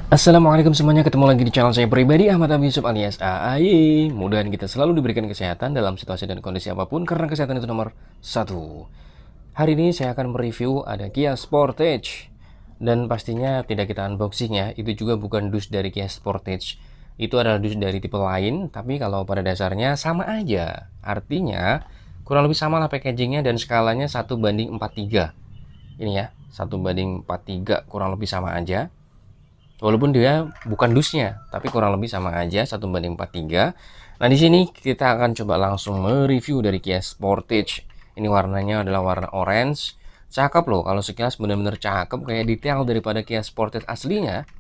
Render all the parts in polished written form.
Assalamualaikum semuanya, ketemu lagi di channel saya pribadi Ahmad Abi Yusuf alias AAY. Mudah-mudahan kita selalu diberikan kesehatan dalam situasi dan kondisi apapun, karena kesehatan itu nomor satu. Hari ini saya akan mereview ada Kia Sportage. Dan pastinya tidak kita unboxing ya, itu juga bukan dus dari Kia Sportage. Itu adalah dus dari tipe lain, tapi kalau pada dasarnya sama aja. Artinya kurang lebih sama lah packagingnya dan skalanya 1:43. Ini ya, 1:43 kurang lebih sama aja. Walaupun dia bukan dusnya, tapi kurang lebih sama aja 1:43. Nah, di sini kita akan coba langsung mereview dari Kia Sportage. Ini warnanya adalah warna orange. Cakep loh, kalau sekilas benar-benar cakep, kayak detail daripada Kia Sportage aslinya.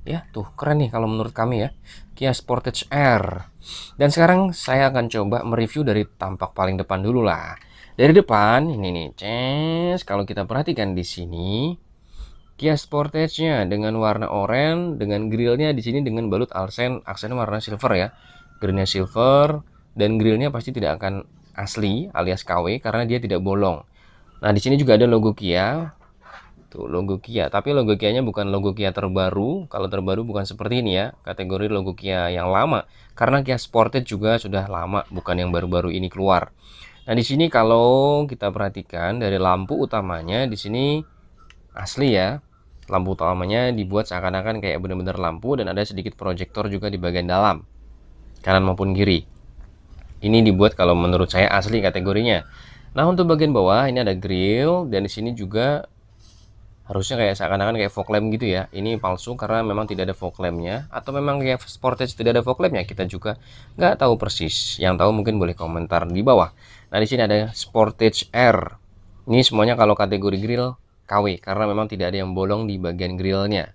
Ya, tuh keren nih kalau menurut kami ya. Kia Sportage R. Dan sekarang saya akan coba mereview dari tampak paling depan dulu lah. Dari depan ini nih, ces, kalau kita perhatikan di sini Kia Sportage-nya dengan warna oranye, dengan grillnya di sini dengan balut aksen warna silver ya. Grillnya silver dan grillnya pasti tidak akan asli alias KW karena dia tidak bolong. Nah, di sini juga ada logo Kia. Tuh, logo Kia, tapi logo Kia-nya bukan logo Kia terbaru. Kalau terbaru bukan seperti ini ya, kategori logo Kia yang lama. Karena Kia Sportage juga sudah lama, bukan yang baru-baru ini keluar. Nah, di sini kalau kita perhatikan dari lampu utamanya di sini asli ya. Lampu utamanya dibuat seakan-akan kayak benar-benar lampu dan ada sedikit proyektor juga di bagian dalam, kanan maupun kiri. Ini dibuat kalau menurut saya asli kategorinya. Nah, untuk bagian bawah ini ada grill dan di sini juga harusnya kayak seakan-akan kayak fog lamp gitu ya. Ini palsu karena memang tidak ada fog lampnya, atau memang kayak Sportage tidak ada fog lampnya, kita juga nggak tahu persis. Yang tahu mungkin boleh komentar di bawah. Nah, di sini ada Sportage R. Ini semuanya kalau kategori grill KW karena memang tidak ada yang bolong di bagian grillnya.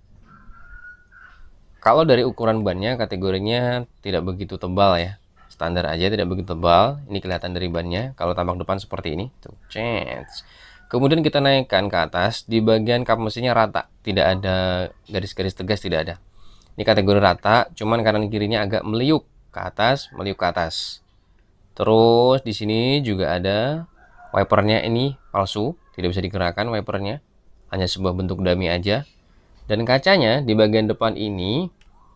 Kalau dari ukuran bannya kategorinya tidak begitu tebal ya. Standar aja, tidak begitu tebal. Ini kelihatan dari bannya. Kalau tampak depan seperti ini. Tuh, chance. Kemudian kita naikkan ke atas. Di bagian kap mesinnya rata. Tidak ada garis-garis tegas, tidak ada. Ini kategori rata. Cuman kanan kirinya agak meliuk ke atas, meliuk ke atas. Terus di sini juga ada wipernya, ini palsu. Tidak bisa digerakkan wipernya. Hanya sebuah bentuk dummy aja. Dan kacanya di bagian depan ini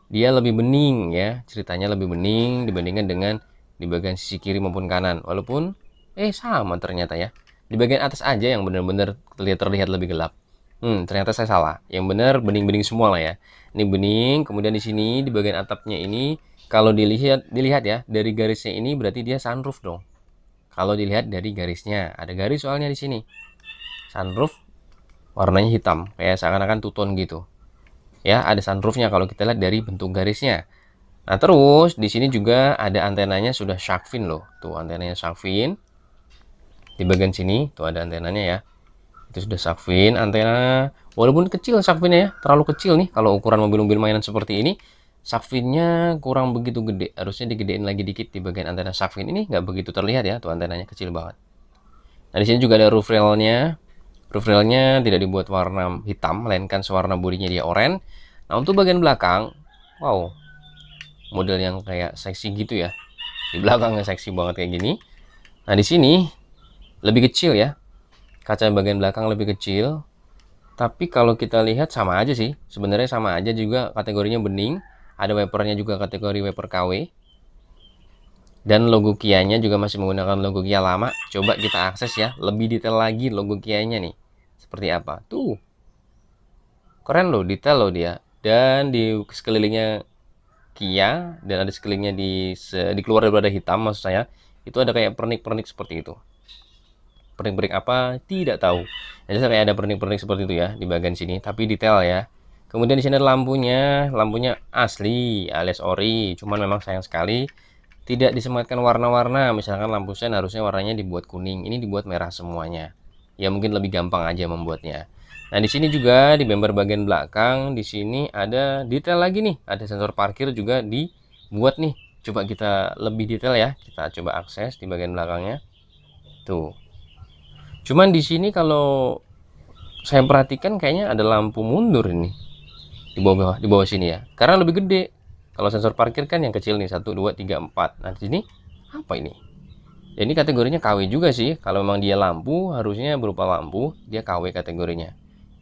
dia lebih bening ya, ceritanya lebih bening dibandingkan dengan di bagian sisi kiri maupun kanan. Walaupun sama ternyata ya. Di bagian atas aja yang benar-benar terlihat lebih gelap. Ternyata saya salah. Yang benar bening-bening semua lah ya. Ini bening, kemudian di sini di bagian atapnya ini kalau dilihat ya dari garisnya ini berarti dia sunroof dong. Kalau dilihat dari garisnya, ada garis soalnya di sini. Sunroof warnanya hitam, kayak seakan-akan two-tone gitu. Ya, ada sunroofnya kalau kita lihat dari bentuk garisnya. Nah, terus di sini juga ada antenanya sudah shark fin loh. Tuh antenanya shark fin. Di bagian sini tuh ada antenanya ya. Itu sudah shark fin antena. Walaupun kecil shark finnya ya, terlalu kecil nih kalau ukuran mobil-mobil mainan seperti ini. Shark finnya kurang begitu gede. Harusnya digedein lagi dikit di bagian antena shark fin ini, nggak begitu terlihat ya. Tuh antenanya kecil banget. Nah, di sini juga ada roof railnya. Roof railnya tidak dibuat warna hitam, melainkan sewarna bodinya dia oranye. Nah, untuk bagian belakang, wow, model yang kayak seksi gitu ya. Di belakangnya seksi banget kayak gini. Nah, di sini lebih kecil ya. Kaca bagian belakang lebih kecil. Tapi kalau kita lihat sama aja sih. Sebenarnya sama aja juga, kategorinya bening. Ada wipernya juga kategori wiper KW. Dan logo Kia-nya juga masih menggunakan logo Kia lama. Coba kita akses ya, lebih detail lagi logo Kia-nya nih. Seperti apa? Tuh. Keren loh, detail loh dia. Dan di sekelilingnya Kia dan ada sekelilingnya di keluar daripada hitam maksud saya, itu ada kayak pernik-pernik seperti itu. Pernik-pernik apa tidak tahu. Jadi kayak ada pernik-pernik seperti itu ya di bagian sini, tapi detail ya. Kemudian di sini ada lampunya, lampunya asli alias ori, cuman memang sayang sekali tidak disematkan warna-warna. Misalkan lampu sen harusnya warnanya dibuat kuning, ini dibuat merah semuanya. Ya mungkin lebih gampang aja membuatnya. Nah, di sini juga di bumper bagian belakang, di sini ada detail lagi nih. Ada sensor parkir juga dibuat nih. Coba kita lebih detail ya. Kita coba akses di bagian belakangnya. Tuh. Cuman di sini kalau saya perhatikan kayaknya ada lampu mundur ini di bawah sini ya. Karena lebih gede. Kalau sensor parkir kan yang kecil nih, 1, 2, 3, 4. Nah, di sini apa ini? Ya, ini kategorinya KW juga sih. Kalau memang dia lampu, harusnya berupa lampu, dia KW kategorinya.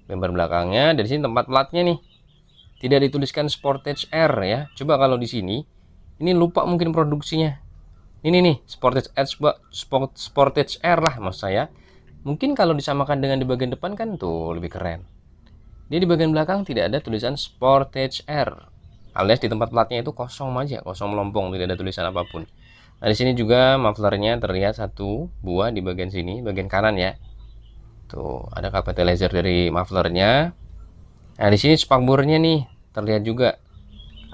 Bumper belakangnya, dari sini tempat platnya nih. tidak dituliskan Sportage R ya. Coba kalau di sini, ini lupa mungkin produksinya. Ini nih, Sportage R lah maksud saya. Mungkin kalau disamakan dengan di bagian depan kan tuh lebih keren. Dia di bagian belakang tidak ada tulisan Sportage R. Alias di tempat platnya itu kosong aja, kosong melompong, tidak ada tulisan apapun. Nah, di sini juga mufflernya terlihat satu buah di bagian sini, bagian kanan ya. Tuh, ada capitalizer dari mufflernya. Nah, di sini spakbornya nih, terlihat juga.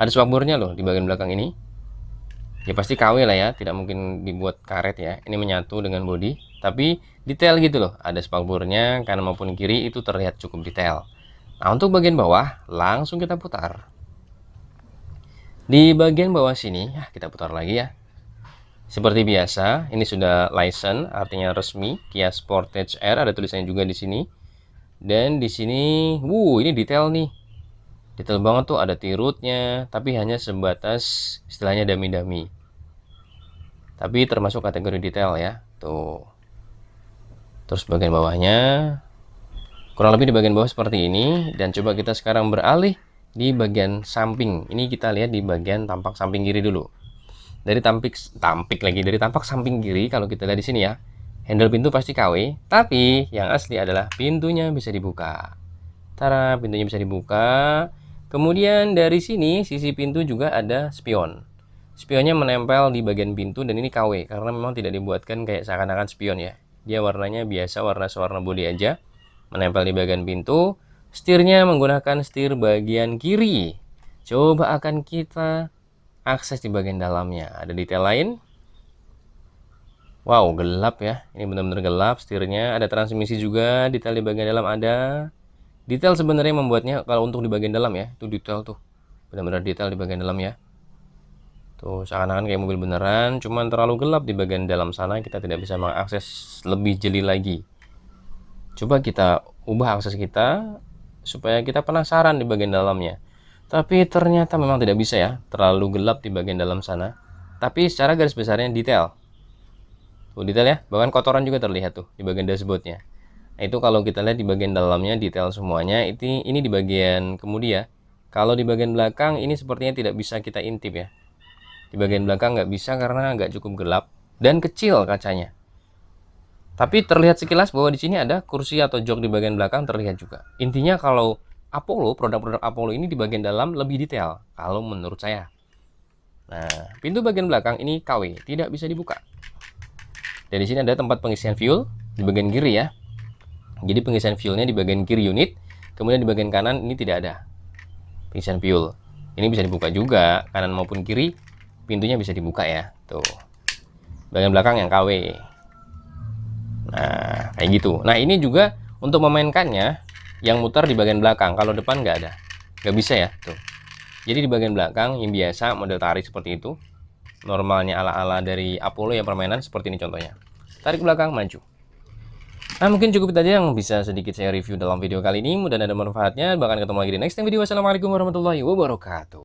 Ada spakbornya loh di bagian belakang ini. Ya pasti KW lah ya, tidak mungkin dibuat karet ya. Ini menyatu dengan bodi, tapi detail gitu loh. Ada spakbornya kanan maupun kiri itu terlihat cukup detail. Nah, untuk bagian bawah langsung kita putar. Di bagian bawah sini, ya kita putar lagi ya. Seperti biasa, ini sudah license, artinya resmi Kia Sportage R, ada tulisannya juga di sini. Dan di sini, ini detail nih. Detail banget tuh, ada tirutnya, tapi hanya sebatas istilahnya dami-dami. Tapi termasuk kategori detail ya. Tuh. Terus bagian bawahnya kurang lebih di bagian bawah seperti ini, dan coba kita sekarang beralih di bagian samping. Ini kita lihat di bagian tampak samping kiri dulu. Dari tampak samping kiri kalau kita lihat di sini ya. Handle pintu pasti KW, tapi yang asli adalah pintunya bisa dibuka. Tara, pintunya bisa dibuka. Kemudian dari sini sisi pintu juga ada spion. Spionnya menempel di bagian pintu dan ini KW karena memang tidak dibuatkan kayak seakan-akan spion ya. Dia warnanya biasa, warna bodi aja, menempel di bagian pintu. Setirnya menggunakan setir bagian kiri. Coba akan kita akses di bagian dalamnya. Ada detail lain. Wow, gelap ya. Ini benar-benar gelap setirnya. Ada transmisi juga, detail di bagian dalam ada. Detail sebenarnya membuatnya kalau untuk di bagian dalam ya, itu detail tuh. Benar-benar detail di bagian dalam ya. Tuh, seakan-akan kayak mobil beneran, cuman terlalu gelap di bagian dalam sana, kita tidak bisa mengakses lebih jeli lagi. Coba kita ubah akses kita supaya kita penasaran di bagian dalamnya. Tapi ternyata memang tidak bisa ya, terlalu gelap di bagian dalam sana. Tapi secara garis besarnya detail. Tuh, detail ya, bahkan kotoran juga terlihat tuh di bagian dashboardnya. Nah, itu kalau kita lihat di bagian dalamnya detail semuanya. Ini di bagian kemudi ya. Kalau di bagian belakang ini sepertinya tidak bisa kita intip ya. Di bagian belakang nggak bisa karena nggak cukup gelap dan kecil kacanya. Tapi terlihat sekilas bahwa di sini ada kursi atau jok di bagian belakang terlihat juga. Intinya kalau Apollo, produk-produk Apollo ini di bagian dalam lebih detail kalau menurut saya. Nah, pintu bagian belakang ini KW, tidak bisa dibuka. Dan di sini ada tempat pengisian fuel di bagian kiri ya. Jadi pengisian fuelnya di bagian kiri unit, kemudian di bagian kanan ini tidak ada pengisian fuel. Ini bisa dibuka juga, kanan maupun kiri pintunya bisa dibuka ya. Tuh, bagian belakang yang KW. Nah, kayak gitu. Nah, ini juga untuk memainkannya yang muter di bagian belakang. Kalau depan nggak ada, nggak bisa ya. Tuh, jadi di bagian belakang yang biasa model tarik seperti itu, normalnya ala-ala dari Apollo ya, permainan seperti ini contohnya. Tarik belakang, maju. Nah, mungkin cukup itu aja yang bisa sedikit saya review dalam video kali ini. Mudah-mudahan ada manfaatnya. Bahkan ketemu lagi di next time video. Wassalamualaikum warahmatullahi wabarakatuh.